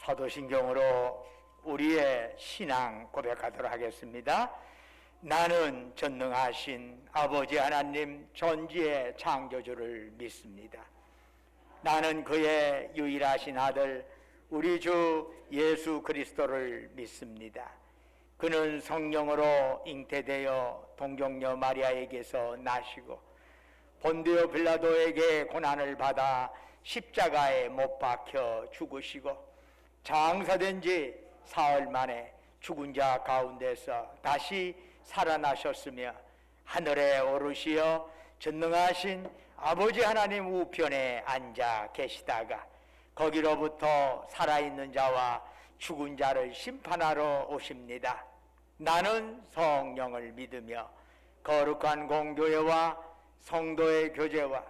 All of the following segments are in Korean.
사도신경으로 우리의 신앙 고백하도록 하겠습니다. 나는 전능하신 아버지 하나님 전지의 창조주를 믿습니다. 나는 그의 유일하신 아들 우리 주 예수 그리스도를 믿습니다. 그는 성령으로 잉태되어 동정녀 마리아에게서 나시고 본디오 빌라도에게 고난을 받아 십자가에 못 박혀 죽으시고 장사된 지 사흘 만에 죽은 자 가운데서 다시 살아나셨으며 하늘에 오르시어 전능하신 아버지 하나님 우편에 앉아 계시다가 거기로부터 살아있는 자와 죽은 자를 심판하러 오십니다. 나는 성령을 믿으며 거룩한 공교회와 성도의 교제와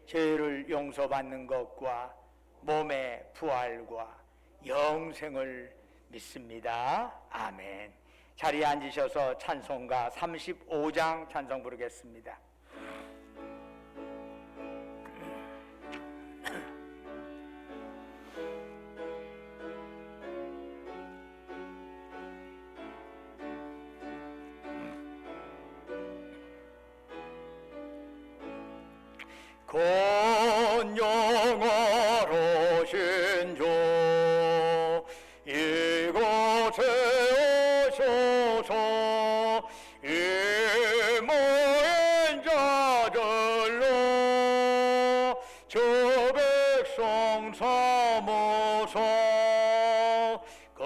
죄를 용서받는 것과 몸의 부활과 영생을 믿습니다. 아멘. 자리에 앉으셔서 찬송가 35장 찬송 부르겠습니다. 권영하로신 주 이곳에 오셔서 이 모인 자들로 저 백성 삼으소 그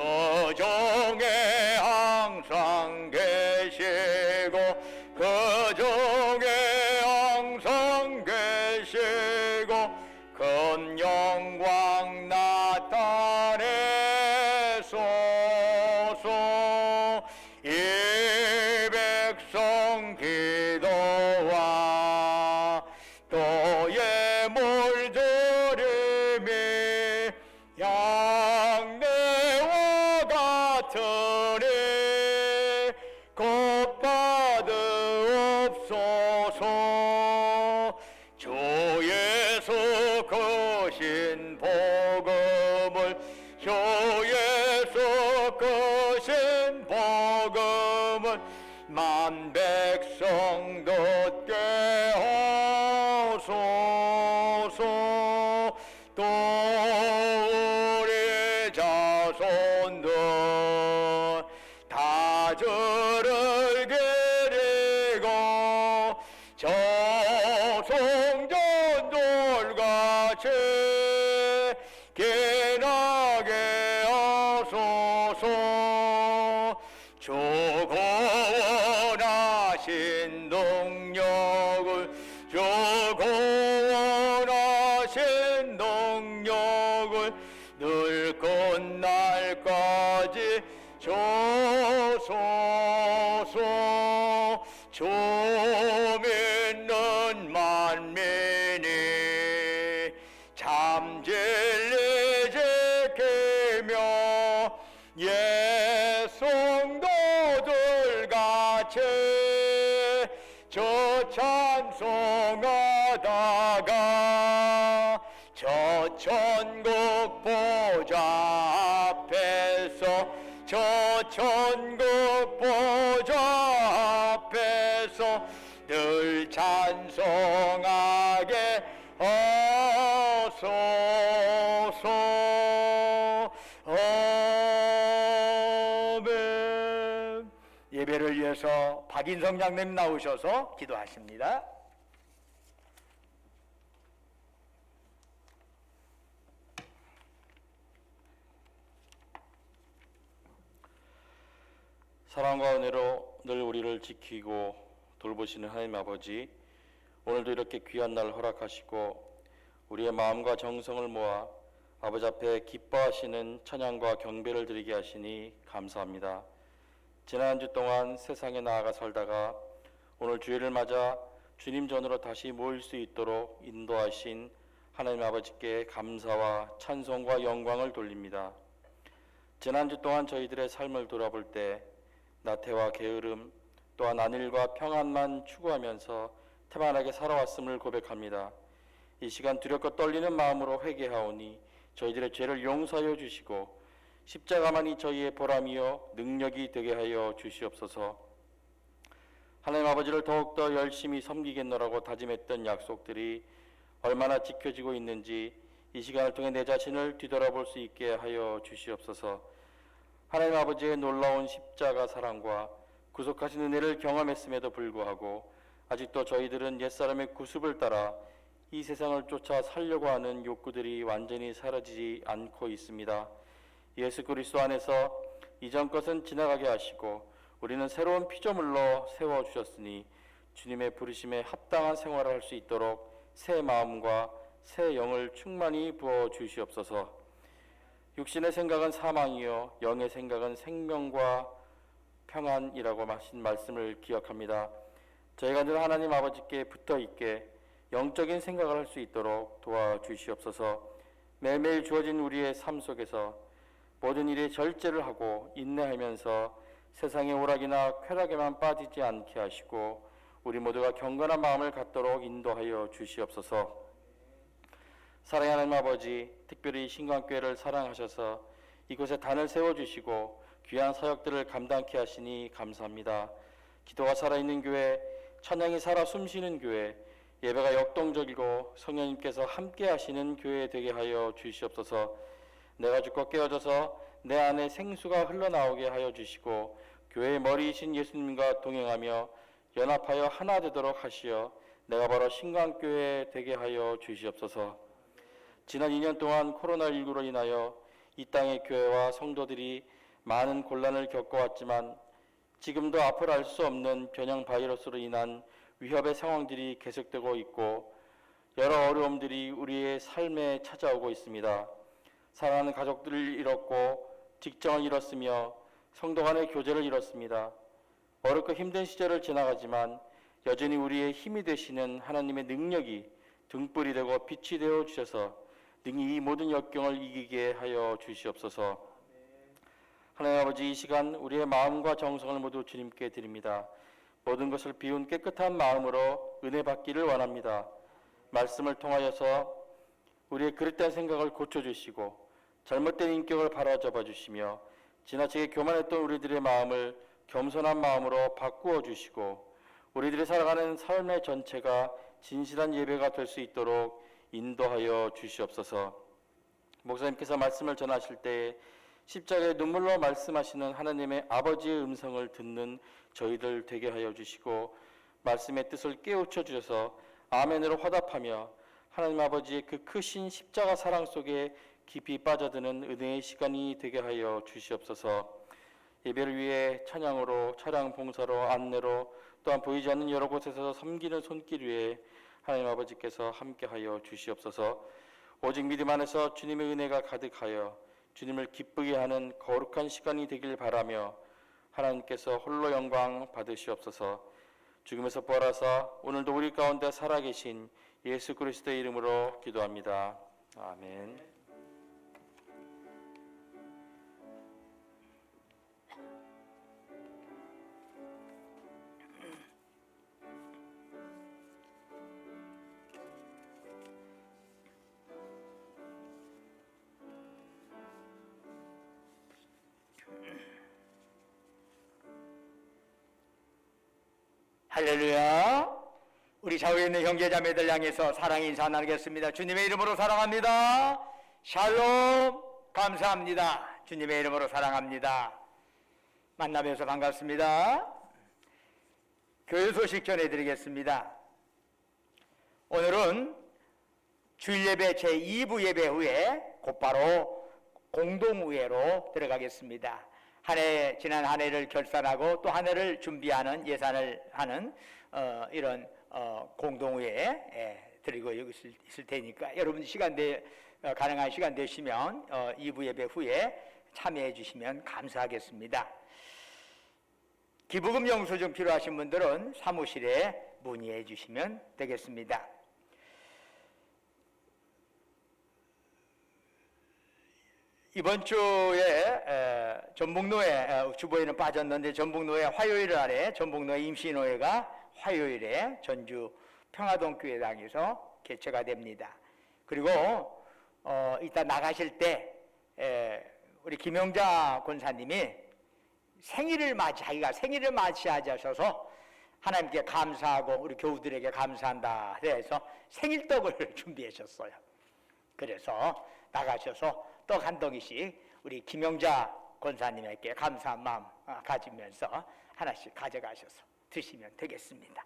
중에 항상 계시고 그 중에 항상 계시고 큰 영광 나타내소서 이 백성 기도와 또의 물들임이 양내와 같으니 곧 받으옵소서 주 예수 크신 복음을 주 예수 크신 복음을 만 백성 듣게 하소서 또 우리 자손들 다 주를 기리고 저성전돌같이 기나게 하소서 주 구원하신 능력을 주 구원하신 능력을 늘 끝날까지 주소서 주 믿는 만민이 참 진리 지키며 옛 성도들 같이 저 찬송하다가 저 천국 보좌 앞에서 저 천국 보좌 앞에서 늘 찬송하게 하소서. 아멘. 예배를 위해서 박인성 장님 나오셔서 기도하십니다. 사랑과 은혜로 늘 우리를 지키고 돌보시는 하나님 아버지, 오늘도 이렇게 귀한 날 허락하시고 우리의 마음과 정성을 모아 아버지 앞에 기뻐하시는 찬양과 경배를 드리게 하시니 감사합니다. 지난 한 주 동안 세상에 나아가 살다가 오늘 주일을 맞아 주님 전으로 다시 모일 수 있도록 인도하신 하나님 아버지께 감사와 찬송과 영광을 돌립니다. 지난 주 동안 저희들의 삶을 돌아볼 때 나태와 게으름 또한 안일과 평안만 추구하면서 태만하게 살아왔음을 고백합니다. 이 시간 두렵고 떨리는 마음으로 회개하오니 저희들의 죄를 용서하여 주시고 십자가만이 저희의 보람이요 능력이 되게 하여 주시옵소서. 하나님 아버지를 더욱더 열심히 섬기겠노라고 다짐했던 약속들이 얼마나 지켜지고 있는지 이 시간을 통해 내 자신을 뒤돌아볼 수 있게 하여 주시옵소서. 하나님 아버지의 놀라운 십자가 사랑과 구속하신 은혜를 경험했음에도 불구하고 아직도 저희들은 옛사람의 구습을 따라 이 세상을 쫓아 살려고 하는 욕구들이 완전히 사라지지 않고 있습니다. 예수 그리스도 안에서 이전 것은 지나가게 하시고 우리는 새로운 피조물로 세워주셨으니 주님의 부르심에 합당한 생활을 할 수 있도록 새 마음과 새 영을 충만히 부어주시옵소서. 육신의 생각은 사망이요 영의 생각은 생명과 평안이라고 하신 말씀을 기억합니다. 저희가 늘 하나님 아버지께 붙어있게 영적인 생각을 할 수 있도록 도와주시옵소서. 매일매일 주어진 우리의 삶 속에서 모든 일에 절제를 하고 인내하면서 세상의 오락이나 쾌락에만 빠지지 않게 하시고 우리 모두가 경건한 마음을 갖도록 인도하여 주시옵소서. 사랑하는 하나님 아버지, 특별히 신광교회를 사랑하셔서 이곳에 단을 세워주시고 귀한 사역들을 감당케 하시니 감사합니다. 기도가 살아있는 교회, 찬양이 살아 숨쉬는 교회, 예배가 역동적이고 성령님께서 함께 하시는 교회 되게 하여 주시옵소서. 내가 죽고 깨어져서 내 안에 생수가 흘러나오게 하여 주시고 교회의 머리이신 예수님과 동행하며 연합하여 하나 되도록 하시어 내가 바로 신광교회 되게 하여 주시옵소서. 지난 2년 동안 코로나19로 인하여 이 땅의 교회와 성도들이 많은 곤란을 겪어왔지만 지금도 앞을 알 수 없는 변형 바이러스로 인한 위협의 상황들이 계속되고 있고 여러 어려움들이 우리의 삶에 찾아오고 있습니다. 사랑하는 가족들을 잃었고 직장을 잃었으며 성도 간의 교제를 잃었습니다. 어렵고 힘든 시절을 지나가지만 여전히 우리의 힘이 되시는 하나님의 능력이 등불이 되고 빛이 되어 주셔서 능히 이 모든 역경을 이기게 하여 주시옵소서. 하나님 아버지, 이 시간 우리의 마음과 정성을 모두 주님께 드립니다. 모든 것을 비운 깨끗한 마음으로 은혜 받기를 원합니다. 말씀을 통하여서 우리의 그릇된 생각을 고쳐주시고 잘못된 인격을 바로잡아 주시며 지나치게 교만했던 우리들의 마음을 겸손한 마음으로 바꾸어 주시고 우리들이 살아가는 삶의 전체가 진실한 예배가 될 수 있도록 인도하여 주시옵소서. 목사님께서 말씀을 전하실 때 십자가의 눈물로 말씀하시는 하나님의 아버지의 음성을 듣는 저희들 되게 하여 주시고 말씀의 뜻을 깨우쳐 주셔서 아멘으로 화답하며 하나님 아버지의 그 크신 십자가 사랑 속에 깊이 빠져드는 은혜의 시간이 되게 하여 주시옵소서. 예배를 위해 찬양으로, 차량 봉사로, 안내로, 또한 보이지 않는 여러 곳에서 섬기는 손길 위에 하나님 아버지께서 함께하여 주시옵소서. 오직 믿음 안에서 주님의 은혜가 가득하여 주님을 기쁘게 하는 거룩한 시간이 되길 바라며 하나님께서 홀로 영광 받으시옵소서. 죽음에서 부활하사 오늘도 우리 가운데 살아계신 예수 그리스도의 이름으로 기도합니다. 아멘. 할렐루야. 우리 좌우에 있는 형제자매들 향해서 사랑의 인사 나누겠습니다. 주님의 이름으로 사랑합니다. 샬롬. 감사합니다. 주님의 이름으로 사랑합니다. 만나뵈서 반갑습니다. 교회 소식 전해드리겠습니다. 오늘은 주일 예배 제2부 예배 후에 곧바로 공동의회로 들어가겠습니다. 지난 한 해를 결산하고 또 한 해를 준비하는 예산을 하는 이런 공동회에 드리고 있을 테니까 여러분 가능한 시간 되시면 2부 예배 후에 참여해 주시면 감사하겠습니다. 기부금 영수증 필요하신 분들은 사무실에 문의해 주시면 되겠습니다. 이번 주에 전북노회 주보에는 빠졌는데 전북노회 화요일 날에 전북노회 임시노회가 화요일에 전주 평화동 교회당에서 개최가 됩니다. 그리고 이따 나가실 때 우리 김영자 권사님이 자기가 생일을 맞이하셔서 하나님께 감사하고 우리 교우들에게 감사한다 그래서 생일떡을 준비하셨어요. 그래서 나가셔서 떡 한 덩이씩 우리 김영자 권사님에게 감사한 마음 가지면서 하나씩 가져가셔서 드시면 되겠습니다.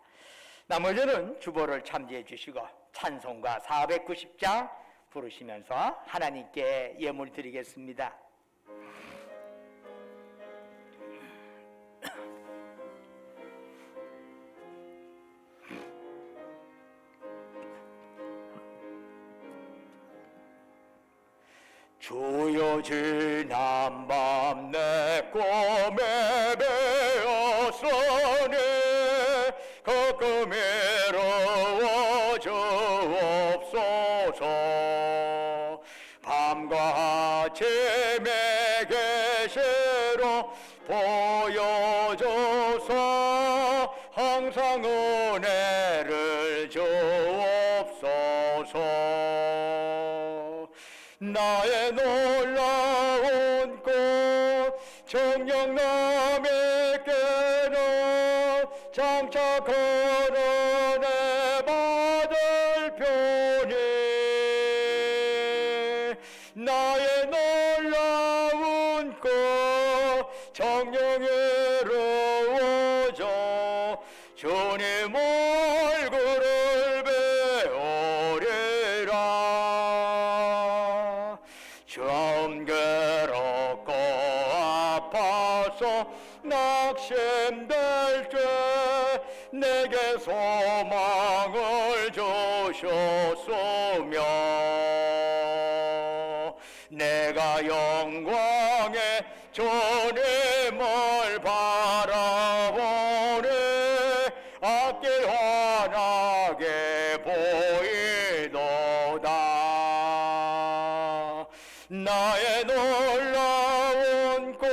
나머지는 주보를 참조해 주시고 찬송가 490장 부르시면서 하나님께 예물 드리겠습니다. 주여 지난밤 내 꿈에 배었으니 가끔 외로워 주옵소서. 밤과 아침에 계시로 보여줘서 항상 은혜를 주옵소서. 나의 놀라운 꽃 정녕 남에게는 장착한 은혜 받을 편이 나의 놀라운 꽃 정녕 이루어져 주님 얼굴을 배우리라. 좀 괴롭고 아파서 낙심될 때 내게 소망을 주셨으며 내가 영광의 주님을 바라보니 앞길 환하게 보이도다. 나의 놀라운 꽃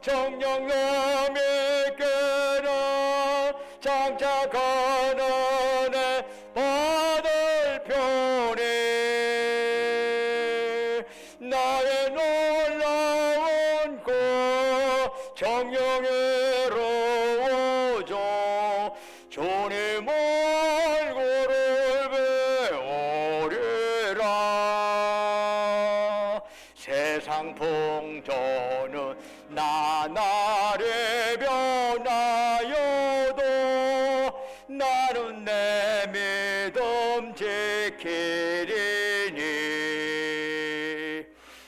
정녕 남에게는 장착한 은혜 받을 편이 나의 놀라운 꽃 정녕 이루어져 주님 얼굴을 배우리라. 세상 풍조는 나날이 변하여도 나는 내 믿음 지키리니.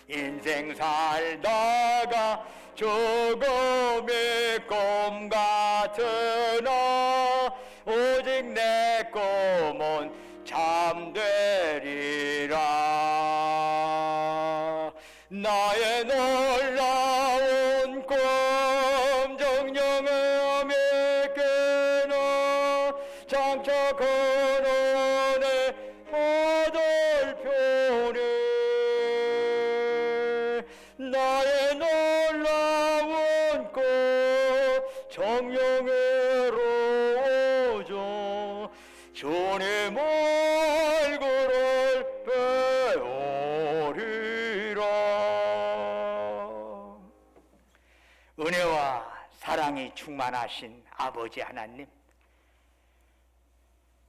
인생 살다가 죽음이 꿈 같으나 오직 내 꿈은 참되리라. 나의 놀라운 꿈 정령함에게는 장착한 은혜 받을 편이 나의 놀라운 꽃 정령 이루어져 주님 얼굴을 배우리라. 은혜와 사랑이 충만하신 아버지 하나님,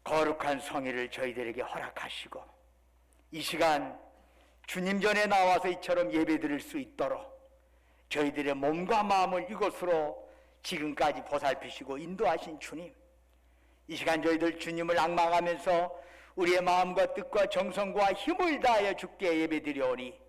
거룩한 성의를 저희들에게 허락하시고 이 시간 주님 전에 나와서 이처럼 예배드릴 수 있도록 저희들의 몸과 마음을 이곳으로 지금까지 보살피시고 인도하신 주님, 이 시간 저희들 주님을 앙망하면서 우리의 마음과 뜻과 정성과 힘을 다하여 주께 예배드리오니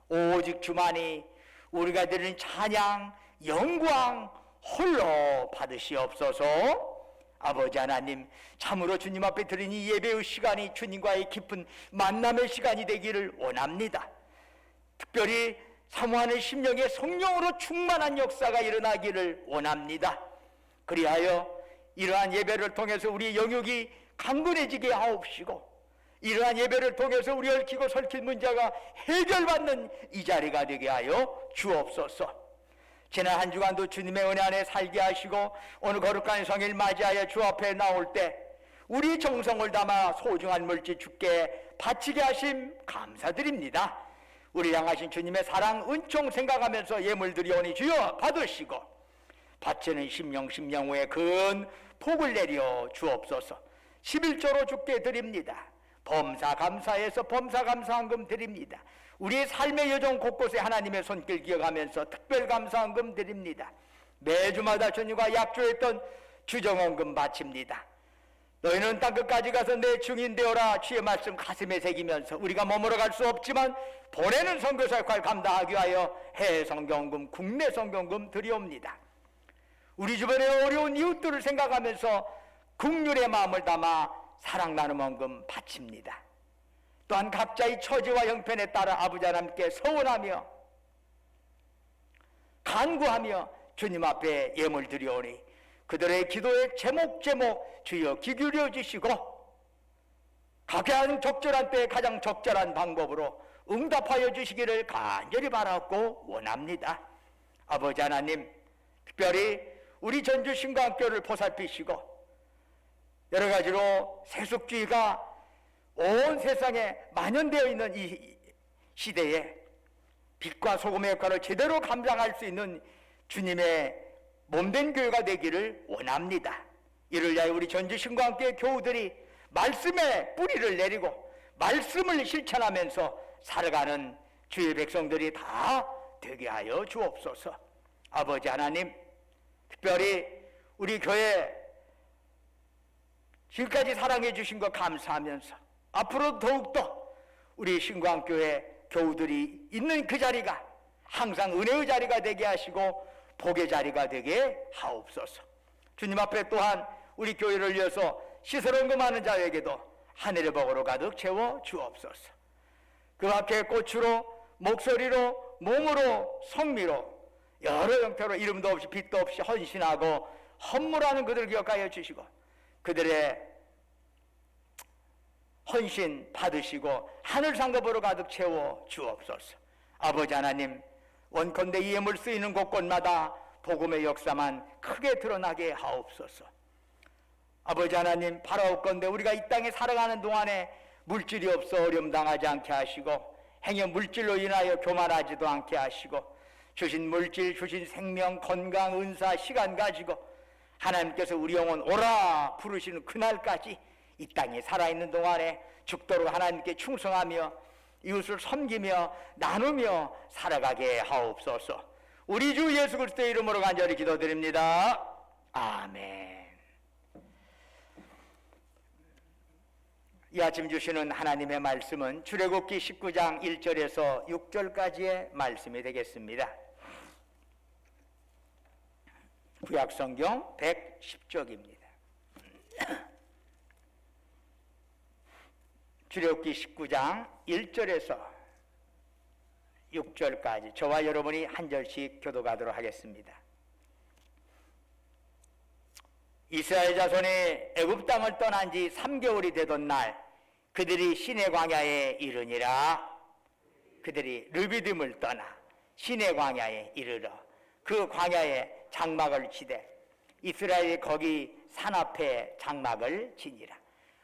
오직 주만이 우리가 드리는 찬양, 영광 홀로 받으시옵소서. 아버지 하나님, 참으로 주님 앞에 드린 이 예배의 시간이 주님과의 깊은 만남의 시간이 되기를 원합니다. 특별히 사모하는 심령의 성령으로 충만한 역사가 일어나기를 원합니다. 그리하여 이러한 예배를 통해서 우리 영역이 강건해지게 하옵시고 이러한 예배를 통해서 우리 얽히고 설킨 문제가 해결받는 이 자리가 되게 하여 주옵소서. 지난 한 주간도 주님의 은혜 안에 살게 하시고 오늘 거룩한 성일 맞이하여 주 앞에 나올 때 우리 정성을 담아 소중한 물질 주께 바치게 하심 감사드립니다. 우리 향하신 주님의 사랑 은총 생각하면서 예물 드리오니 주여 받으시고 바치는 심령 후에 큰 복을 내려 주옵소서. 11조로 주께 드립니다. 범사 감사해서 범사 감사한금 드립니다. 우리의 삶의 여정 곳곳에 하나님의 손길 기억하면서 특별 감사한금 드립니다. 매주마다 주님과 약조했던 주정원금 바칩니다. 너희는 땅끝까지 가서 내 증인 되어라. 주의 말씀 가슴에 새기면서 우리가 머물러 갈 수 없지만 보내는 선교사 역할 감당하기 위하여 해외 성경금, 국내 성경금 드리옵니다. 우리 주변의 어려운 이웃들을 생각하면서 긍휼의 마음을 담아 사랑 나눔 헌금 바칩니다. 또한 각자의 처지와 형편에 따라 아버지 하나님께 서원하며 간구하며 주님 앞에 예물 드리오니 그들의 기도의 제목 주여 귀 기울여 주시고 각양 적절한 때에 가장 적절한 방법으로 응답하여 주시기를 간절히 바라고 원합니다. 아버지 하나님, 특별히 우리 전주 신강교를 보살피시고 여러 가지로 세속주의가 온 세상에 만연되어 있는 이 시대에 빛과 소금의 역할을 제대로 감당할 수 있는 주님의 몸된 교회가 되기를 원합니다. 이를 위하여 우리 전주 신강교회 교우들이 말씀의 뿌리를 내리고 말씀을 실천하면서 살아가는 주의 백성들이 다 되게 하여 주옵소서. 아버지 하나님, 특별히 우리 교회 지금까지 사랑해 주신 것 감사하면서 앞으로 더욱더 우리 신광교회 교우들이 있는 그 자리가 항상 은혜의 자리가 되게 하시고 복의 자리가 되게 하옵소서. 주님 앞에 또한 우리 교회를 위해서 시설헌금하는 자에게도 하늘의 복으로 가득 채워 주옵소서. 그 앞에 꽃으로, 목소리로, 몸으로, 성미로 여러 형태로 이름도 없이 빛도 없이 헌신하고 헌물하는 그들 기억하여 주시고 그들의 헌신 받으시고 하늘 상급으로 가득 채워 주옵소서. 아버지 하나님, 원컨대 이 예물 쓰이는 곳곳마다 복음의 역사만 크게 드러나게 하옵소서. 아버지 하나님, 바라옵건대 우리가 이 땅에 살아가는 동안에 물질이 없어 어려움 당하지 않게 하시고 행여 물질로 인하여 교만하지도 않게 하시고 주신 물질, 주신 생명, 건강, 은사, 시간 가지고 하나님께서 우리 영혼 오라 부르시는 그날까지 이 땅에 살아있는 동안에 죽도록 하나님께 충성하며 이웃을 섬기며 나누며 살아가게 하옵소서. 우리 주 예수 그리스도의 이름으로 간절히 기도드립니다. 아멘. 이 아침 주시는 하나님의 말씀은 출애굽기 19장 1절에서 6절까지의 말씀이 되겠습니다. 구약성경 110쪽입니다. 출애굽기 19장 1절에서 6절까지 저와 여러분이 한 절씩 교독하도록 하겠습니다. 이스라엘 자손이 애굽 땅을 떠난 지 3개월이 되던 날 그들이 시내 광야에 이르니라. 그들이 르비딤을 떠나 시내 광야에 이르러 그 광야에 장막을 치되 이스라엘이 거기 산 앞에 장막을 치니라.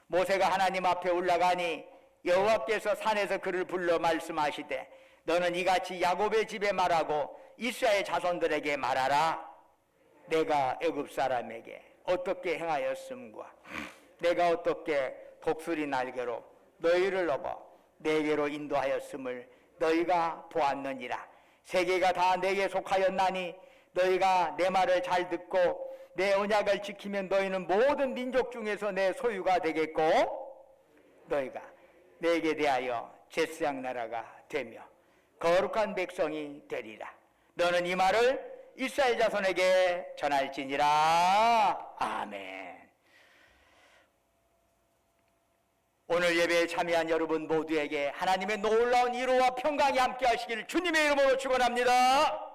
모세가 하나님 앞에 올라가니 여호와께서 산에서 그를 불러 말씀하시되 너는 이같이 야곱의 집에 말하고 이스라엘 자손들에게 말하라. 내가 애굽 사람에게 어떻게 행하였음과 내가 어떻게 독수리 날개로 너희를 업어 내게로 인도하였음을 너희가 보았느니라. 세계가 다 내게 속하였나니 너희가 내 말을 잘 듣고 내 언약을 지키면 너희는 모든 민족 중에서 내 소유가 되겠고 너희가 내게 대하여 제사장 나라가 되며 거룩한 백성이 되리라. 너는 이 말을 이스라엘 자손에게 전할지니라. 아멘. 오늘 예배에 참여한 여러분 모두에게 하나님의 놀라운 위로와 평강이 함께 하시기를 주님의 이름으로 축원합니다.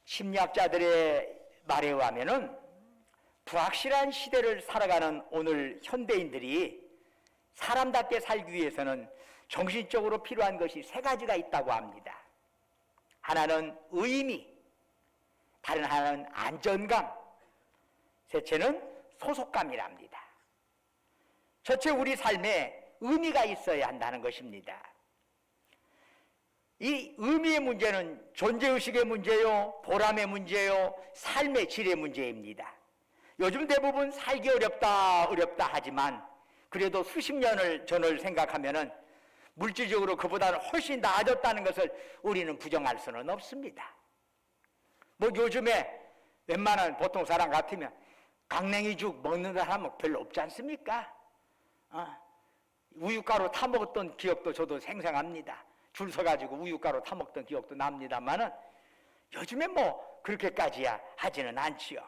심리학자들의 말에 의하면은 불확실한 시대를 살아가는 오늘 현대인들이 사람답게 살기 위해서는 정신적으로 필요한 것이 세 가지가 있다고 합니다. 하나는 의미, 다른 하나는 안전감, 셋째는 소속감이랍니다. 전체 우리 삶에 의미가 있어야 한다는 것입니다. 이 의미의 문제는 존재의식의 문제요, 보람의 문제요, 삶의 질의 문제입니다. 요즘 대부분 살기 어렵다 하지만 그래도 수십 년을 전을 생각하면은 물질적으로 그보다는 훨씬 나아졌다는 것을 우리는 부정할 수는 없습니다. 뭐 요즘에 웬만한 보통 사람 같으면 강냉이죽 먹는 사람은 별로 없지 않습니까? 우유가루 타 먹었던 기억도 저도 생생합니다. 줄 서가지고 우유가루 타 먹던 기억도 납니다만은 요즘에 뭐 그렇게까지야 하지는 않지요.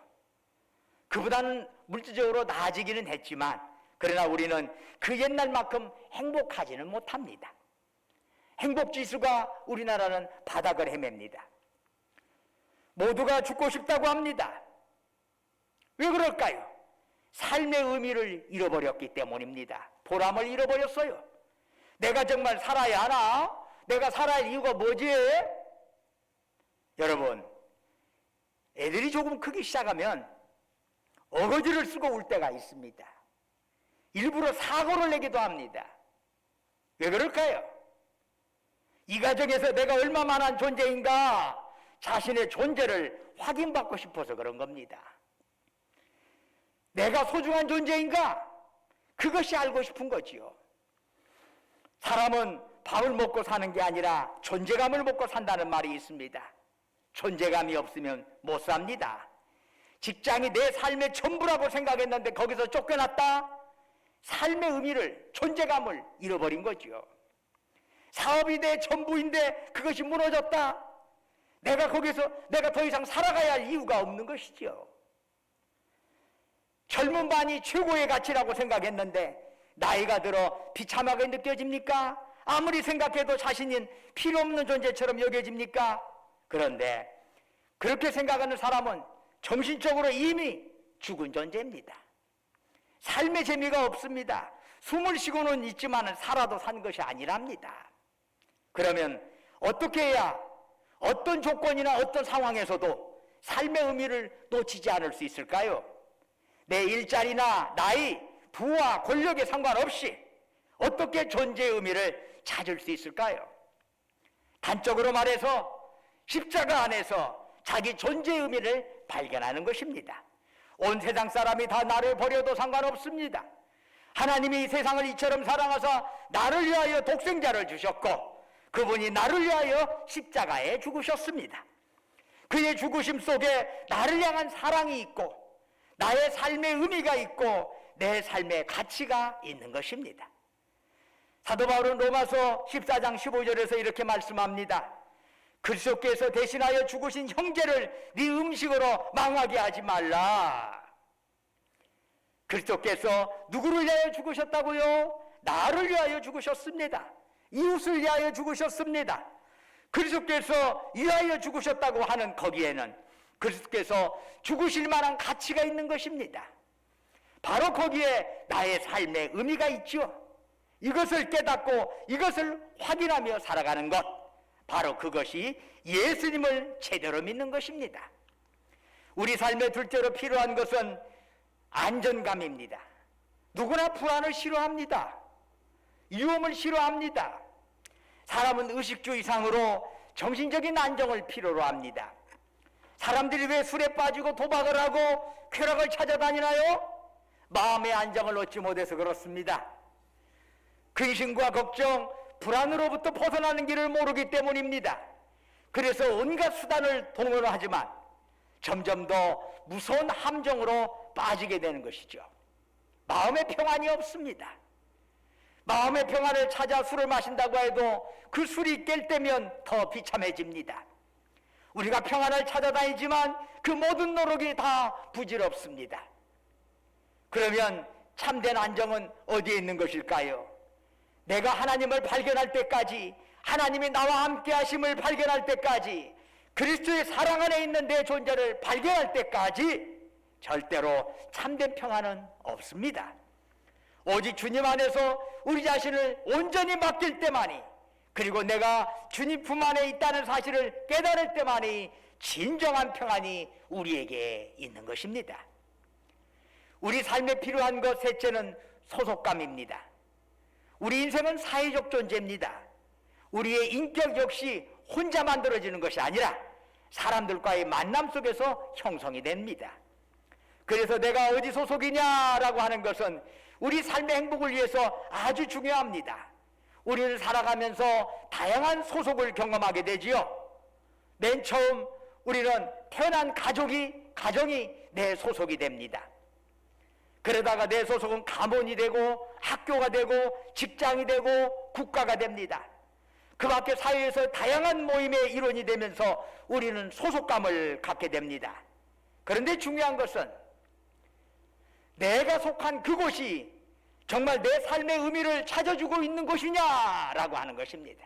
그보다는 물질적으로 나아지기는 했지만 그러나 우리는 그 옛날만큼 행복하지는 못합니다. 행복지수가 우리나라는 바닥을 헤맵니다. 모두가 죽고 싶다고 합니다. 왜 그럴까요? 삶의 의미를 잃어버렸기 때문입니다. 보람을 잃어버렸어요. 내가 정말 살아야 하나? 내가 살아야 할 이유가 뭐지? 여러분, 애들이 조금 크기 시작하면 어거지를 쓰고 울 때가 있습니다. 일부러 사고를 내기도 합니다. 왜 그럴까요? 이 가정에서 내가 얼마만한 존재인가 자신의 존재를 확인받고 싶어서 그런 겁니다. 내가 소중한 존재인가? 그것이 알고 싶은 거지요. 사람은 밥을 먹고 사는 게 아니라 존재감을 먹고 산다는 말이 있습니다. 존재감이 없으면 못 삽니다. 직장이 내 삶의 전부라고 생각했는데 거기서 쫓겨났다? 삶의 의미를, 존재감을 잃어버린 거지요. 사업이 내 전부인데 그것이 무너졌다? 내가 거기서 내가 더 이상 살아가야 할 이유가 없는 것이지요. 젊은 반이 최고의 가치라고 생각했는데 나이가 들어 비참하게 느껴집니까? 아무리 생각해도 자신인 필요 없는 존재처럼 여겨집니까? 그런데 그렇게 생각하는 사람은 정신적으로 이미 죽은 존재입니다. 삶의 재미가 없습니다. 숨을 쉬고는 있지만 살아도 산 것이 아니랍니다. 그러면 어떻게 해야 어떤 조건이나 어떤 상황에서도 삶의 의미를 놓치지 않을 수 있을까요? 내 일자리나 나이, 부와 권력에 상관없이 어떻게 존재의 의미를 찾을 수 있을까요? 단적으로 말해서 십자가 안에서 자기 존재의 의미를 발견하는 것입니다. 온 세상 사람이 다 나를 버려도 상관없습니다. 하나님이 이 세상을 이처럼 사랑하사 나를 위하여 독생자를 주셨고 그분이 나를 위하여 십자가에 죽으셨습니다. 그의 죽으심 속에 나를 향한 사랑이 있고 나의 삶의 의미가 있고 내 삶의 가치가 있는 것입니다. 사도 바울은 로마서 14장 15절에서 이렇게 말씀합니다. 그리스도께서 대신하여 죽으신 형제를 네 음식으로 망하게 하지 말라. 그리스도께서 누구를 위하여 죽으셨다고요? 나를 위하여 죽으셨습니다. 이웃을 위하여 죽으셨습니다. 그리스도께서 위하여 죽으셨다고 하는 거기에는 그리스도께서 죽으실 만한 가치가 있는 것입니다. 바로 거기에 나의 삶의 의미가 있죠. 이것을 깨닫고 이것을 확인하며 살아가는 것, 바로 그것이 예수님을 제대로 믿는 것입니다. 우리 삶의 둘째로 필요한 것은 안전감입니다. 누구나 불안을 싫어합니다. 위험을 싫어합니다. 사람은 의식주의상으로 정신적인 안정을 필요로 합니다. 사람들이 왜 술에 빠지고 도박을 하고 쾌락을 찾아다니나요? 마음의 안정을 얻지 못해서 그렇습니다. 근심과 걱정, 불안으로부터 벗어나는 길을 모르기 때문입니다. 그래서 온갖 수단을 동원하지만 점점 더 무서운 함정으로 빠지게 되는 것이죠. 마음의 평안이 없습니다. 마음의 평안을 찾아 술을 마신다고 해도 그 술이 깰 때면 더 비참해집니다. 우리가 평안을 찾아다니지만 그 모든 노력이 다 부질없습니다. 그러면 참된 안정은 어디에 있는 것일까요? 내가 하나님을 발견할 때까지, 하나님이 나와 함께 하심을 발견할 때까지, 그리스도의 사랑 안에 있는 내 존재를 발견할 때까지 절대로 참된 평안은 없습니다. 오직 주님 안에서 우리 자신을 온전히 맡길 때만이, 그리고 내가 주님 품 안에 있다는 사실을 깨달을 때만이 진정한 평안이 우리에게 있는 것입니다. 우리 삶에 필요한 것 셋째는 소속감입니다. 우리 인생은 사회적 존재입니다. 우리의 인격 역시 혼자 만들어지는 것이 아니라 사람들과의 만남 속에서 형성이 됩니다. 그래서 내가 어디 소속이냐라고 하는 것은 우리 삶의 행복을 위해서 아주 중요합니다. 우리를 살아가면서 다양한 소속을 경험하게 되지요. 맨 처음 우리는 태어난 가정이 내 소속이 됩니다. 그러다가 내 소속은 가문이 되고 학교가 되고 직장이 되고 국가가 됩니다. 그 밖에 사회에서 다양한 모임의 일원이 되면서 우리는 소속감을 갖게 됩니다. 그런데 중요한 것은 내가 속한 그곳이 정말 내 삶의 의미를 찾아주고 있는 것이냐라고 하는 것입니다.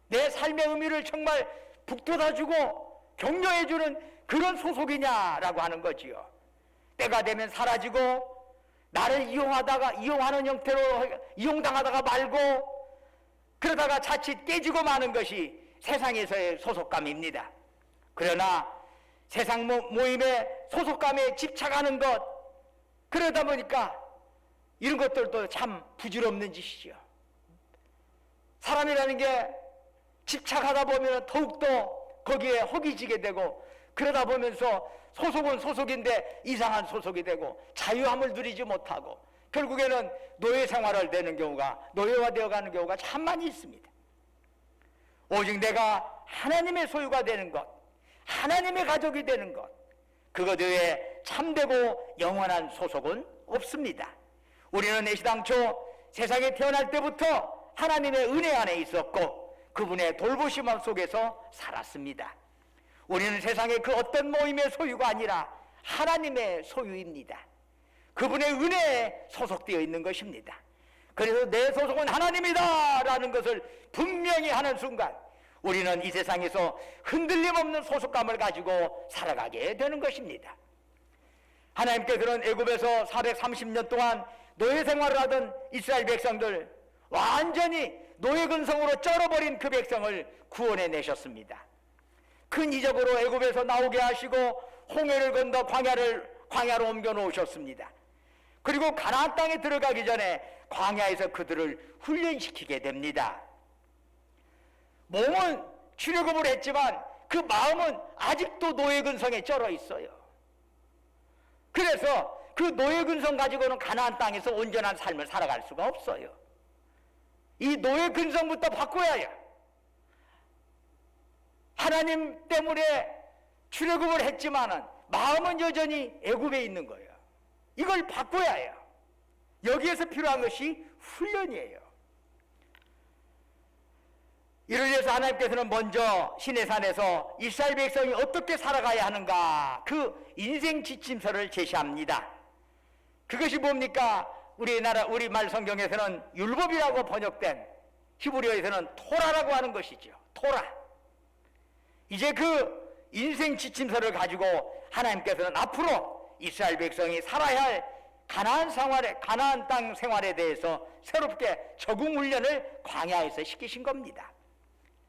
내 삶의 의미를 정말 북돋아주고 격려해주는 그런 소속이냐라고 하는 거지요. 때가 되면 사라지고 나를 이용하는 형태로 이용당하다가 말고 그러다가 자칫 깨지고 마는 것이 세상에서의 소속감입니다. 그러나 세상 모임의 소속감에 집착하는 것, 그러다 보니까 이런 것들도 참 부질없는 짓이죠. 사람이라는 게 집착하다 보면 더욱더 거기에 허기지게 되고, 그러다 보면서 소속은 소속인데 이상한 소속이 되고 자유함을 누리지 못하고 결국에는 노예 생활을 되는 경우가, 노예화 되어가는 경우가 참 많이 있습니다. 오직 내가 하나님의 소유가 되는 것, 하나님의 가족이 되는 것, 그것 외에 참되고 영원한 소속은 없습니다. 우리는 애시당초 세상에 태어날 때부터 하나님의 은혜 안에 있었고 그분의 돌보심 속에서 살았습니다. 우리는 세상의 그 어떤 모임의 소유가 아니라 하나님의 소유입니다. 그분의 은혜에 소속되어 있는 것입니다. 그래서 내 소속은 하나님이다 라는 것을 분명히 하는 순간 우리는 이 세상에서 흔들림 없는 소속감을 가지고 살아가게 되는 것입니다. 하나님께서는 애굽에서 430년 동안 노예 생활을 하던 이스라엘 백성들, 완전히 노예 근성으로 쩔어버린 그 백성을 구원해 내셨습니다. 큰 이적으로 애굽에서 나오게 하시고 홍해를 건너 광야로 옮겨 놓으셨습니다. 그리고 가나안 땅에 들어가기 전에 광야에서 그들을 훈련시키게 됩니다. 몸은 출애굽을 했지만 그 마음은 아직도 노예 근성에 쩔어 있어요. 그래서 그 노예 근성 가지고는 가나안 땅에서 온전한 삶을 살아갈 수가 없어요. 이 노예 근성부터 바꿔야 해요. 하나님 때문에 출애굽을 했지만은 마음은 여전히 애굽에 있는 거예요. 이걸 바꿔야 해요. 여기에서 필요한 것이 훈련이에요. 이를 위해서 하나님께서는 먼저 시내산에서 이스라엘 백성이 어떻게 살아가야 하는가, 그 인생 지침서를 제시합니다. 그것이 뭡니까? 우리 말 성경에서는 율법이라고 번역된, 히브리어에서는 토라라고 하는 것이죠. 토라. 이제 그 인생 지침서를 가지고 하나님께서는 앞으로 이스라엘 백성이 살아야 할 가나안 땅 생활에 대해서 새롭게 적응 훈련을 광야에서 시키신 겁니다.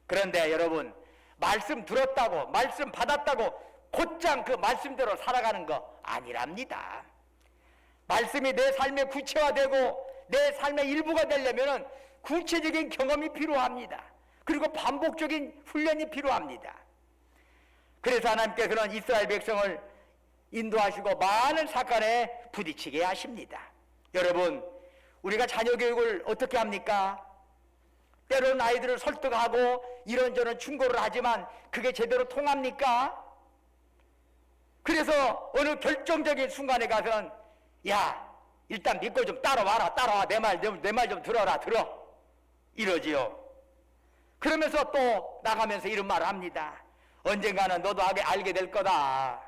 그런데 여러분, 말씀 들었다고, 말씀 받았다고 곧장 그 말씀대로 살아가는 거 아니랍니다. 말씀이 내 삶에 구체화되고 내 삶의 일부가 되려면 구체적인 경험이 필요합니다. 그리고 반복적인 훈련이 필요합니다. 그래서 하나님께서는 이스라엘 백성을 인도하시고 많은 사건에 부딪히게 하십니다. 여러분, 우리가 자녀 교육을 어떻게 합니까? 때로는 아이들을 설득하고 이런저런 충고를 하지만 그게 제대로 통합니까? 그래서 어느 결정적인 순간에 가서는 야, 일단 믿고 좀 따라와라, 내 말 좀 들어라, 이러지요. 그러면서 또 나가면서 이런 말을 합니다. 언젠가는 너도 알게 될 거다.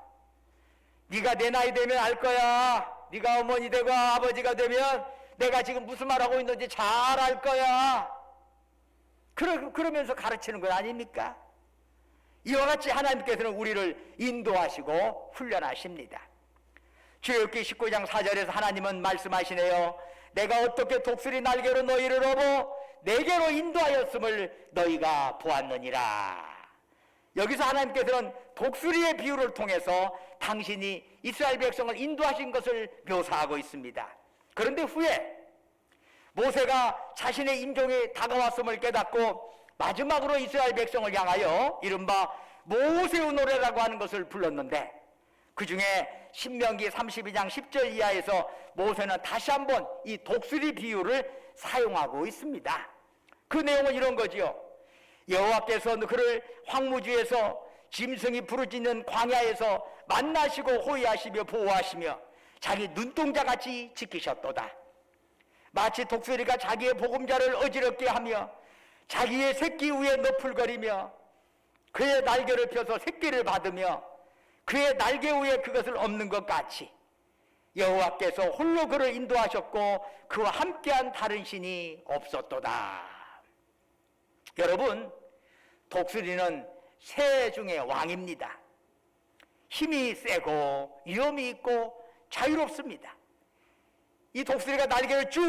네가 내 나이 되면 알 거야. 네가 어머니 되고 아버지가 되면 내가 지금 무슨 말하고 있는지 잘 알 거야. 그러면서 가르치는 건 아닙니까? 이와 같이 하나님께서는 우리를 인도하시고 훈련하십니다. 출애굽기 19장 4절에서 하나님은 말씀하시네요. 내가 어떻게 독수리 날개로 너희를 업어 내게로 인도하였음을 너희가 보았느니라. 여기서 하나님께서는 독수리의 비유를 통해서 당신이 이스라엘 백성을 인도하신 것을 묘사하고 있습니다. 그런데 후에 모세가 자신의 임종이 다가왔음을 깨닫고 마지막으로 이스라엘 백성을 향하여 이른바 모세의 노래라고 하는 것을 불렀는데, 그 중에 신명기 32장 10절 이하에서 모세는 다시 한번 이 독수리 비유를 사용하고 있습니다. 그 내용은 이런 거지요. 여호와께서 그를 황무지에서 짐승이 부르짖는 광야에서 만나시고 호위하시며 보호하시며 자기 눈동자같이 지키셨도다. 마치 독수리가 자기의 보금자를 어지럽게 하며 자기의 새끼 위에 너풀거리며 그의 날개를 펴서 새끼를 받으며 그의 날개 위에 그것을 엎는 것 같이 여호와께서 홀로 그를 인도하셨고 그와 함께한 다른 신이 없었도다. 여러분, 독수리는 새 중의 왕입니다. 힘이 세고 위험이 있고 자유롭습니다. 이 독수리가 날개를 쭉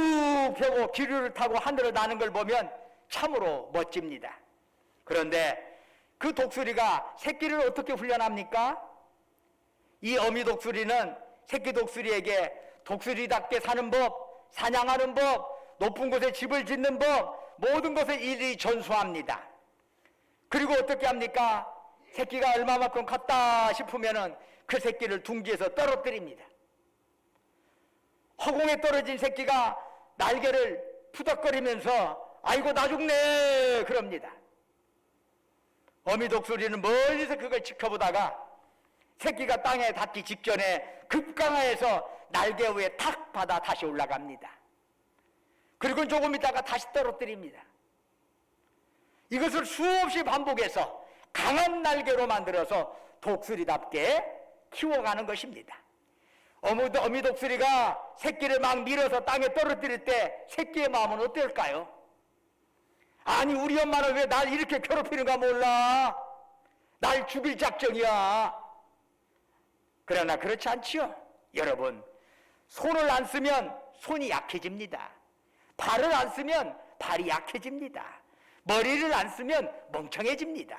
펴고 기류를 타고 하늘을 나는 걸 보면 참으로 멋집니다. 그런데 그 독수리가 새끼를 어떻게 훈련합니까? 이 어미 독수리는 새끼 독수리에게 독수리답게 사는 법, 사냥하는 법, 높은 곳에 집을 짓는 법, 모든 것을 일일이 전수합니다. 그리고 어떻게 합니까? 새끼가 얼마만큼 컸다 싶으면은 그 새끼를 둥지에서 떨어뜨립니다. 허공에 떨어진 새끼가 날개를 푸덕거리면서 아이고 나 죽네 그럽니다. 어미 독수리는 멀리서 그걸 지켜보다가 새끼가 땅에 닿기 직전에 급강하에서 날개 위에 탁 받아 다시 올라갑니다. 그리고 조금 있다가 다시 떨어뜨립니다. 이것을 수없이 반복해서 강한 날개로 만들어서 독수리답게 키워가는 것입니다. 어미 독수리가 새끼를 막 밀어서 땅에 떨어뜨릴 때 새끼의 마음은 어떨까요? 아니 우리 엄마는 왜 날 이렇게 괴롭히는가 몰라? 날 죽일 작정이야. 그러나 그렇지 않지요. 여러분, 손을 안 쓰면 손이 약해집니다. 발을 안 쓰면 발이 약해집니다. 머리를 안 쓰면 멍청해집니다.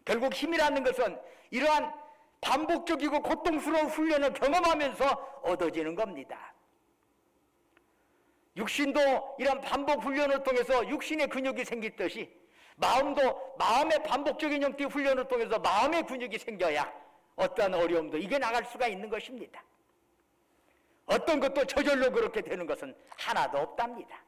결국 힘이라는 것은 이러한 반복적이고 고통스러운 훈련을 경험하면서 얻어지는 겁니다. 육신도 이런 반복 훈련을 통해서 육신의 근육이 생기듯이 마음도 마음의 반복적인 형태의 훈련을 통해서 마음의 근육이 생겨야 어떤 어려움도 이겨나갈 수가 있는 것입니다. 어떤 것도 저절로 그렇게 되는 것은 하나도 없답니다.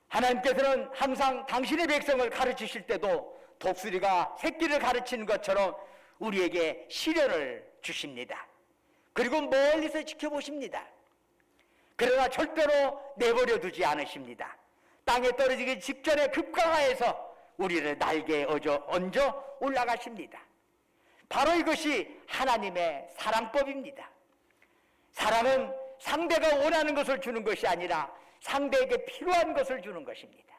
하나님께서는 항상 당신의 백성을 가르치실 때도 독수리가 새끼를 가르치는 것처럼 우리에게 시련을 주십니다. 그리고 멀리서 지켜보십니다. 그러나 절대로 내버려 두지 않으십니다. 땅에 떨어지기 직전에 급강하에서 우리를 날개에 얹어 올라가십니다. 바로 이것이 하나님의 사랑법입니다. 사랑은 상대가 원하는 것을 주는 것이 아니라 상대에게 필요한 것을 주는 것입니다.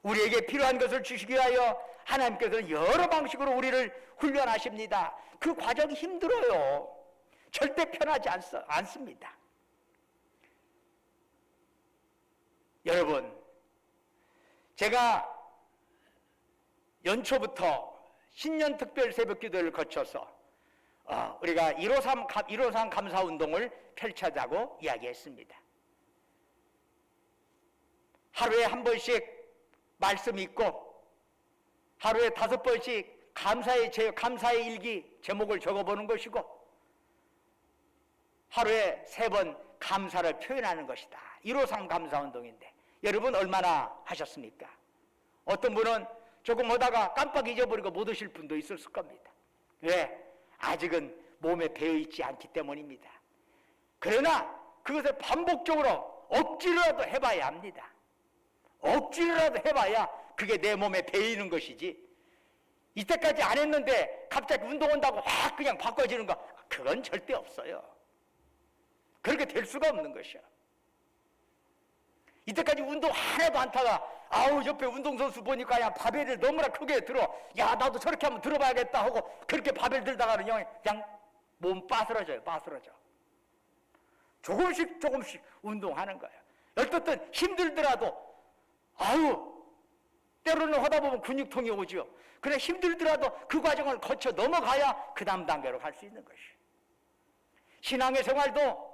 우리에게 필요한 것을 주시기 위하여 하나님께서는 여러 방식으로 우리를 훈련하십니다. 그 과정이 힘들어요. 절대 편하지 않습니다. 여러분, 제가 연초부터 신년 특별 새벽 기도를 거쳐서 우리가 153 감사운동을 펼쳐자고 이야기했습니다. 하루에 한 번씩 말씀 읽고 하루에 5번씩 감사의 일기 제목을 적어보는 것이고 하루에 3번 감사를 표현하는 것이다. 153 감사운동인데 여러분 얼마나 하셨습니까? 어떤 분은 조금 하다가 깜빡 잊어버리고 못 오실 분도 있었을 겁니다. 왜? 아직은 몸에 배어있지 않기 때문입니다. 그러나 그것을 반복적으로 억지로라도 해봐야 합니다. 억지로라도 해봐야 그게 내 몸에 배이는 것이지 이때까지 안 했는데 갑자기 운동한다고 확 그냥 바꿔지는 거 그건 절대 없어요. 그렇게 될 수가 없는 것이야. 이때까지 운동 하나도 안 타가 아우 옆에 운동선수 보니까 그냥 바벨을 너무나 크게 들어 야 나도 저렇게 한번 들어봐야겠다 하고 그렇게 바벨 들다가는 그냥 몸 빠스러져요. 조금씩 운동하는 거예요. 어떻든 힘들더라도 아유 때로는 하다 보면 근육통이 오죠. 그래 힘들더라도 그 과정을 거쳐 넘어가야 그 다음 단계로 갈 수 있는 것이에요. 신앙의 생활도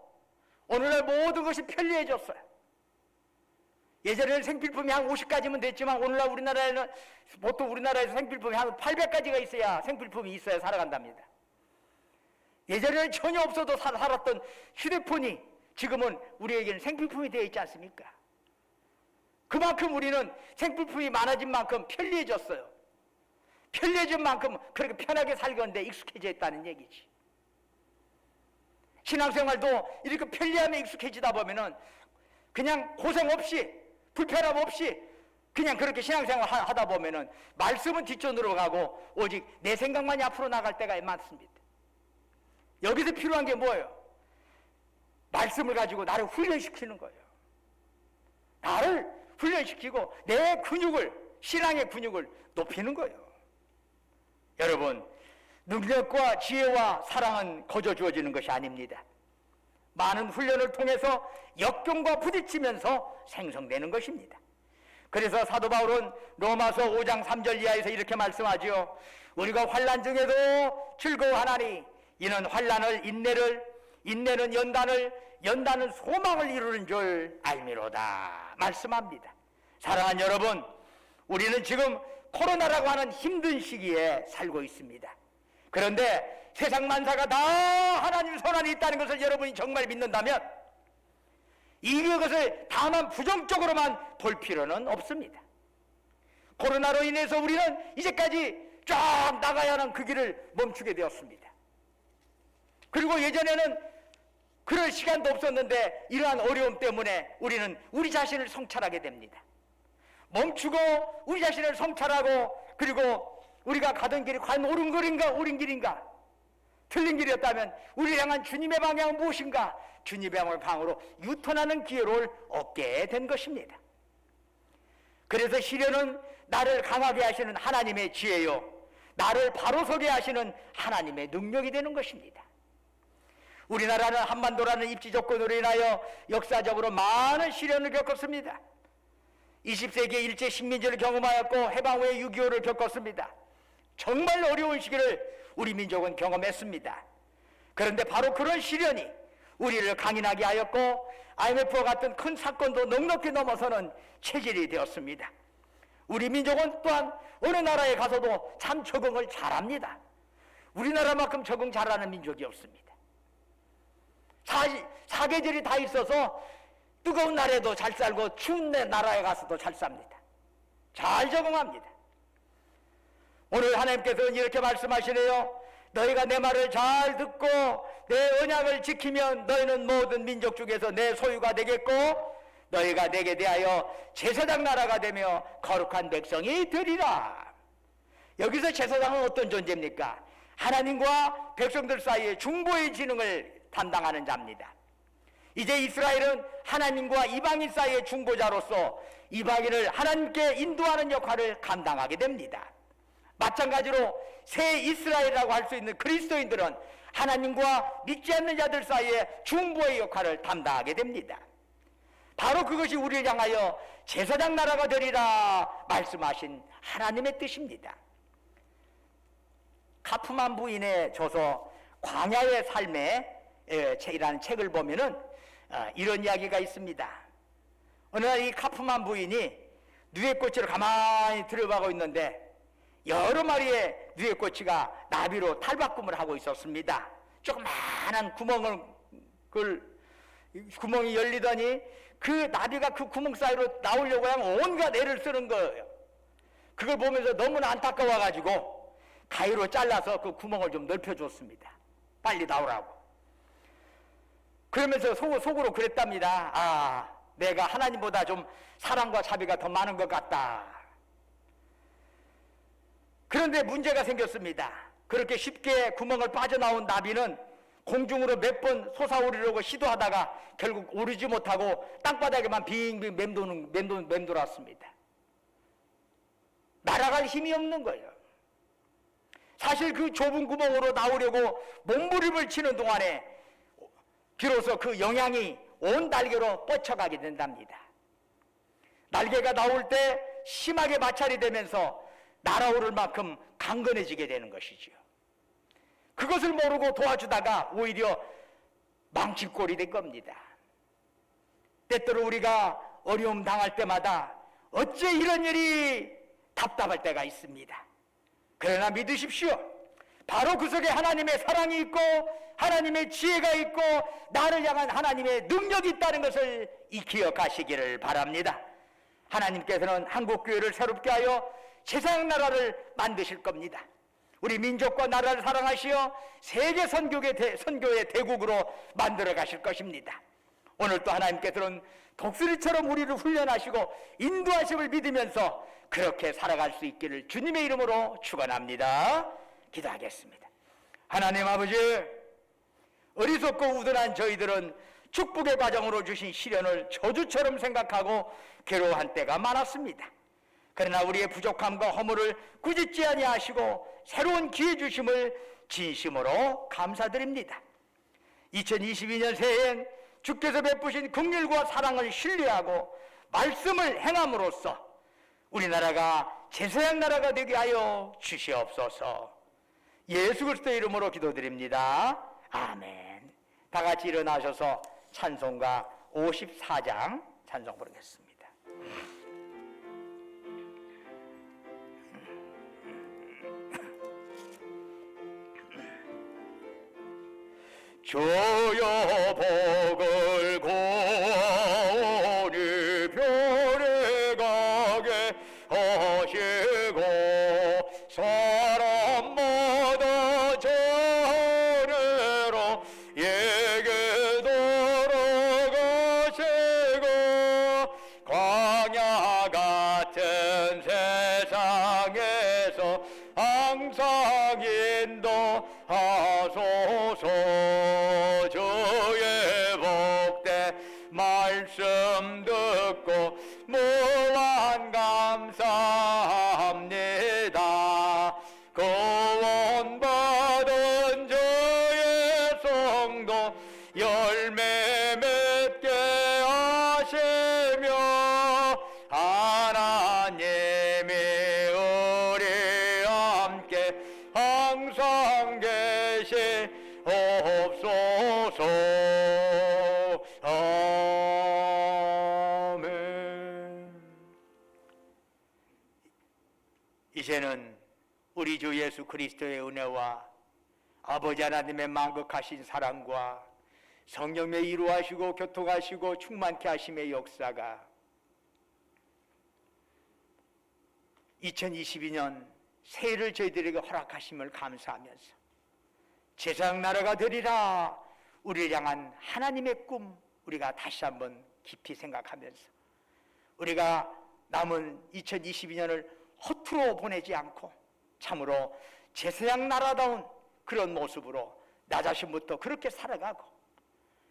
오늘날 모든 것이 편리해졌어요. 예전에는 생필품이 한 50가지면 됐지만 오늘날 우리나라에는 보통 우리나라에서 생필품이 한 800가지가 있어야 생필품이 있어야 살아간답니다. 예전에는 전혀 없어도 살았던 휴대폰이 지금은 우리에게는 생필품이 되어 있지 않습니까? 그만큼 우리는 생필품이 많아진 만큼 편리해졌어요. 편리해진 만큼 그렇게 편하게 살건데 익숙해져 있다는 얘기지. 신앙생활도 이렇게 편리함에 익숙해지다 보면은 그냥 고생 없이 불편함 없이 그냥 그렇게 신앙생활 하다 보면은 말씀은 뒷전으로 가고 오직 내 생각만이 앞으로 나갈 때가 많습니다. 여기서 필요한 게 뭐예요? 말씀을 가지고 나를 훈련시키는 거예요. 나를 훈련시키고 내 근육을, 신앙의 근육을 높이는 거예요. 여러분, 능력과 지혜와 사랑은 거저 주어지는 것이 아닙니다. 많은 훈련을 통해서 역경과 부딪히면서 생성되는 것입니다. 그래서 사도 바울은 로마서 5장 3절 이하에서 이렇게 말씀하지요. 우리가 환난 중에도 즐거워하나니 이는 환난을 인내는 연단은 소망을 이루는 줄 알미로다 말씀합니다. 사랑하는 여러분, 우리는 지금 코로나라고 하는 힘든 시기에 살고 있습니다. 그런데 세상 만사가 다 하나님 손안에 있다는 것을 여러분이 정말 믿는다면 이것을 다만 부정적으로만 볼 필요는 없습니다. 코로나로 인해서 우리는 이제까지 쫙 나가야 하는 그 길을 멈추게 되었습니다. 그리고 예전에는 그럴 시간도 없었는데 이러한 어려움 때문에 우리는 우리 자신을 성찰하게 됩니다. 멈추고 우리 자신을 성찰하고 그리고 우리가 가던 길이 과연 옳은 길인가 옳은 길인가 틀린 길이었다면 우리를 향한 주님의 방향은 무엇인가 주님의 방향으로 유턴하는 기회를 얻게 된 것입니다. 그래서 시련은 나를 강하게 하시는 하나님의 지혜요 나를 바로 서게 하시는 하나님의 능력이 되는 것입니다. 우리나라는 한반도라는 입지 조건으로 인하여 역사적으로 많은 시련을 겪었습니다. 20세기에 일제 식민지를 경험하였고 해방 후에 6.25를 겪었습니다. 정말 어려운 시기를 우리 민족은 경험했습니다. 그런데 바로 그런 시련이 우리를 강인하게 하였고 IMF와 같은 큰 사건도 넉넉히 넘어서는 체질이 되었습니다. 우리 민족은 또한 어느 나라에 가서도 참 적응을 잘합니다. 우리나라만큼 적응 잘하는 민족이 없습니다. 사계절이 다 있어서 뜨거운 날에도 잘 살고 추운 나라에 가서도 잘 삽니다. 잘 적응합니다. 오늘 하나님께서는 이렇게 말씀하시네요. 너희가 내 말을 잘 듣고 내 언약을 지키면 너희는 모든 민족 중에서 내 소유가 되겠고 너희가 내게 대하여 제사장 나라가 되며 거룩한 백성이 되리라. 여기서 제사장은 어떤 존재입니까? 하나님과 백성들 사이의 중보의 지능을 담당하는 자입니다. 이제 이스라엘은 하나님과 이방인 사이의 중보자로서 이방인을 하나님께 인도하는 역할을 감당하게 됩니다. 마찬가지로 새 이스라엘이라고 할 수 있는 그리스도인들은 하나님과 믿지 않는 자들 사이에 중보의 역할을 담당하게 됩니다. 바로 그것이 우리를 향하여 제사장 나라가 되리라 말씀하신 하나님의 뜻입니다. 카프만 부인의 저서 광야의 삶의 이라는 책을 보면은 이런 이야기가 있습니다. 어느 날 이 카프만 부인이 누에꼬치를 가만히 들여다보고 있는데 여러 마리의 누에꼬치가 나비로 탈바꿈을 하고 있었습니다. 조그마한 구멍이 열리더니 그 나비가 그 구멍 사이로 나오려고 하면 온갖 애를 쓰는 거예요. 그걸 보면서 너무나 안타까워가지고 가위로 잘라서 그 구멍을 좀 넓혀줬습니다. 빨리 나오라고. 그러면서 속으로 그랬답니다. 아, 내가 하나님보다 좀 사랑과 자비가 더 많은 것 같다. 그런데 문제가 생겼습니다. 그렇게 쉽게 구멍을 빠져나온 나비는 공중으로 몇 번 솟아오르려고 시도하다가 결국 오르지 못하고 땅바닥에만 빙빙 맴돌았습니다. 날아갈 힘이 없는 거예요. 사실 그 좁은 구멍으로 나오려고 몸부림을 치는 동안에 비로소 그 영향이 온 날개로 뻗쳐가게 된답니다. 날개가 나올 때 심하게 마찰이 되면서 날아오를 만큼 강건해지게 되는 것이지요. 그것을 모르고 도와주다가 오히려 망치꼴이 된 겁니다. 때때로 우리가 어려움 당할 때마다 어째 이런 일이 답답할 때가 있습니다. 그러나 믿으십시오. 바로 그 속에 하나님의 사랑이 있고 하나님의 지혜가 있고 나를 향한 하나님의 능력이 있다는 것을 기억하시기를 바랍니다. 하나님께서는 한국교회를 새롭게 하여 세상 나라를 만드실 겁니다. 우리 민족과 나라를 사랑하시어 세계 선교의 대국으로 만들어 가실 것입니다. 오늘 또 하나님께서는 독수리처럼 우리를 훈련하시고 인도하심을 믿으면서 그렇게 살아갈 수 있기를 주님의 이름으로 축원합니다. 기도하겠습니다. 하나님 아버지, 어리석고 우둔한 저희들은 축복의 과정으로 주신 시련을 저주처럼 생각하고 괴로워한 때가 많았습니다. 그러나 우리의 부족함과 허물을 꾸짖지 아니하시고 새로운 기회 주심을 진심으로 감사드립니다. 2022년 새해엔 주께서 베푸신 긍휼과 사랑을 신뢰하고 말씀을 행함으로써 우리나라가 제사장 나라가 되게 하여 주시옵소서. 예수 그리스도의 이름으로 기도드립니다. 아멘. 다 같이 일어나셔서 찬송가 54장 찬송 부르겠습니다. 주여 복을 고니 변해가게 하시고 사람마다 전해로 예게 돌아가시고 광야 같은 세상에서 항상 인도하소서. 주의 복된 말씀 듣고 무한 감사합니다. 구원받은 주의 성도 열매 맺게 하시며 하나님이 우리 함께 항상 계시옵소서. 아멘. 이제는 우리 주 예수 그리스도의 은혜와 아버지 하나님의 만극하신 사랑과 성령의 이루하시고 교통하시고 충만케 하심의 역사가 2022년 새해를 저희들에게 허락하심을 감사하면서 제사장 나라가 되리라 우리를 향한 하나님의 꿈 우리가 다시 한번 깊이 생각하면서 우리가 남은 2022년을 허투루 보내지 않고 참으로 제사장 나라다운 그런 모습으로 나 자신부터 그렇게 살아가고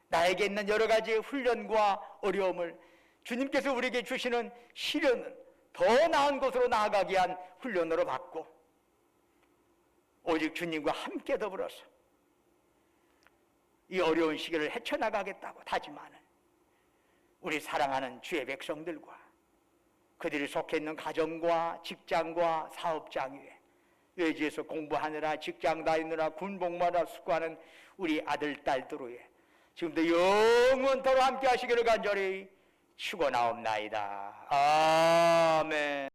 나에게 있는 여러 가지 훈련과 어려움을 주님께서 우리에게 주시는 시련은 더 나은 곳으로 나아가기 위한 훈련으로 받고 오직 주님과 함께 더불어서 이 어려운 시기를 헤쳐나가겠다고 다짐하는 우리 사랑하는 주의 백성들과 그들이 속해 있는 가정과 직장과 사업장 위에 외지에서 공부하느라 직장 다니느라 군복무하느라 수고하는 우리 아들 딸들 위에 지금도 영원토록 함께 하시기를 간절히 축원하옵나이다. 아멘.